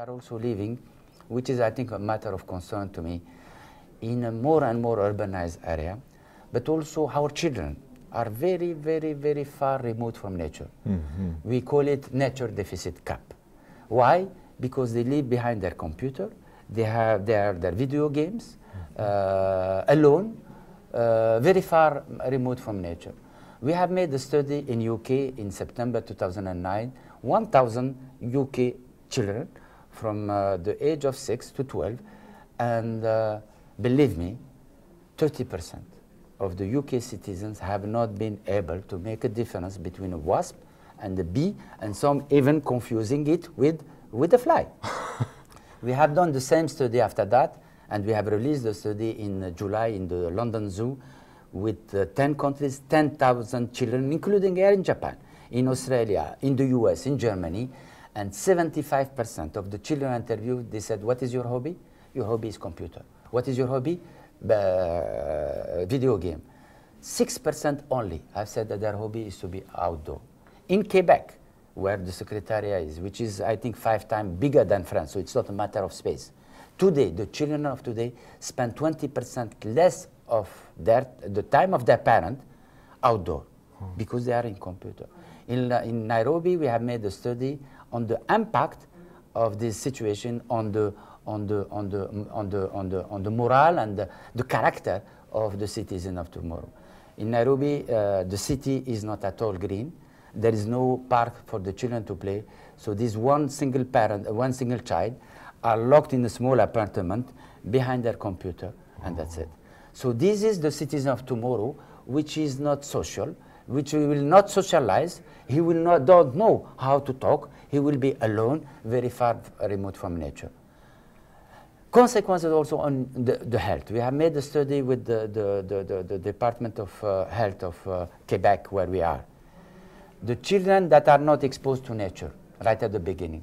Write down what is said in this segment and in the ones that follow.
are also living, which is, I think, a matter of concern to me, in a more and more urbanized area, but also our children are very, very, very far removed from nature. We call it nature deficit COP. Why? Because they live behind their computer, they have their video games, alone, very far removed from nature. We have made a study in UK in September 2009, 1,000 UK children from the age of 6 to 12, and believe me, 30% of the UK citizens have not been able to make a difference between a wasp and a bee, and some even confusing it with a fly. We have done the same study after that, and we have released the study in July in the London Zoo with 10 countries, 10,000 children, including here in Japan, in Australia, in the US, in Germany, and 75% of the children interviewed, they said, what is your hobby? Your hobby is computer. What is your hobby? Video game. 6% only have said that their hobby is to be outdoor. In Quebec, where the Secretariat is, which is, I think, 5 times bigger than France, so it's not a matter of space. Today, the children of today spend 20% less of the time of their parent outdoor because they are in computer. In Nairobi, we have made a study on the impact of this situation on the morale and the character of the citizen of tomorrow. In Nairobi, the city is not at all green. There is no park for the children to play. So this one single parent, one single child, are locked in a small apartment behind their computer, and that's it. So this is the citizen of tomorrow, which is not social, which will not socialize. He will don't know how to talk. He will be alone, very far remote from nature. Consequences also on the health. We have made a study with the Department of Health of Quebec, where we are. The children that are not exposed to nature right at the beginning.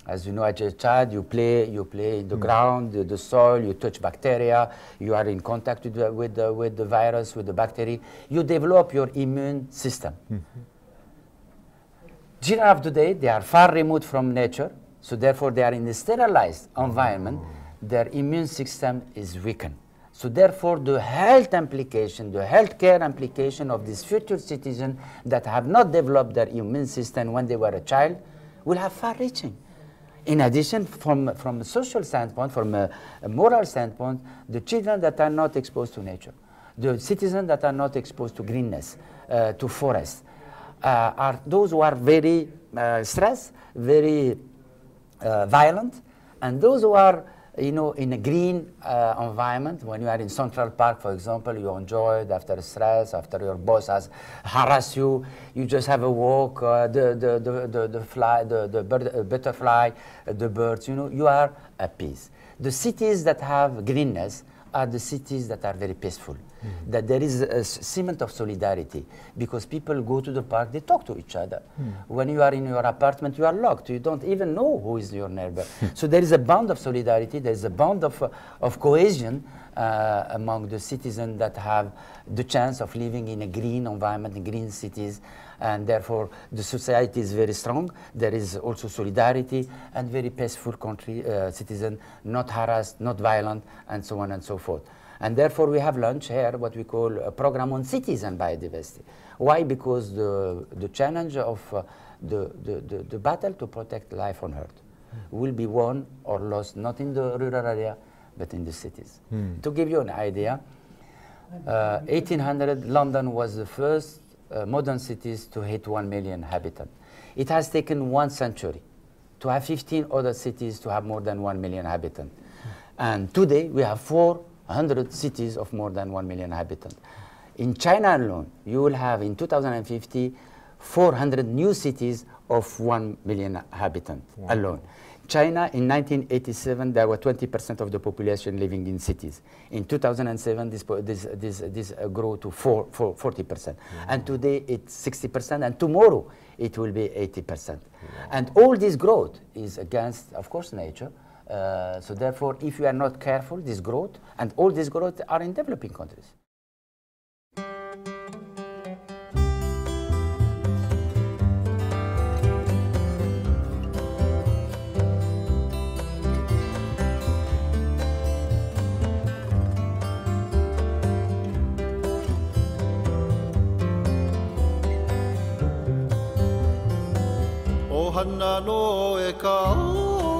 As you know, as a child, you play in the ground, the soil, you touch bacteria, you are in contact with the virus, with the bacteria. You develop your immune system. Children of today, they are far removed from nature, so therefore they are in a sterilized environment. Their immune system is weakened. So therefore, the health implication, the healthcare implication of these future citizens that have not developed their immune system when they were a child will have far-reaching. In addition, from a social standpoint, from a moral standpoint, the children that are not exposed to nature, the citizens that are not exposed to greenness, to forests, are those who are very stressed, very violent, and those who are, you know, in a green environment. When you are in Central Park, for example, you enjoy it after stress, after your boss has harassed you, you just have a walk, the butterfly, the birds, you know, you are at peace. The cities that have greenness are the cities that are very peaceful, that there is a cement of solidarity, because people go to the park, they talk to each other. When you are in your apartment, you are locked. You don't even know who is your neighbor. So there is a bond of solidarity, there is a bond of cohesion among the citizens that have the chance of living in a green environment, in green cities, and therefore the society is very strong. There is also solidarity and very peaceful country, citizen, not harassed, not violent, and so on and so forth. And therefore we have launched here what we call a program on cities and biodiversity. Why? Because the challenge of the battle to protect life on Earth will be won or lost not in the rural area, but in the cities. To give you an idea, 1800, London was the first modern cities to hit 1 million inhabitants. It has taken 1 century to have 15 other cities to have more than 1 million inhabitants. And today we have 400 cities of more than 1 million inhabitants. In China alone, you will have in 2050 400 new cities of 1 million inhabitants alone. China, in 1987, there were 20% of the population living in cities. In 2007, this grew to 40%. And today, it's 60%, and tomorrow, it will be 80%. And all this growth is against, of course, nature. So therefore, if you are not careful, this growth, and all this growth are in developing countries. Mana no e ka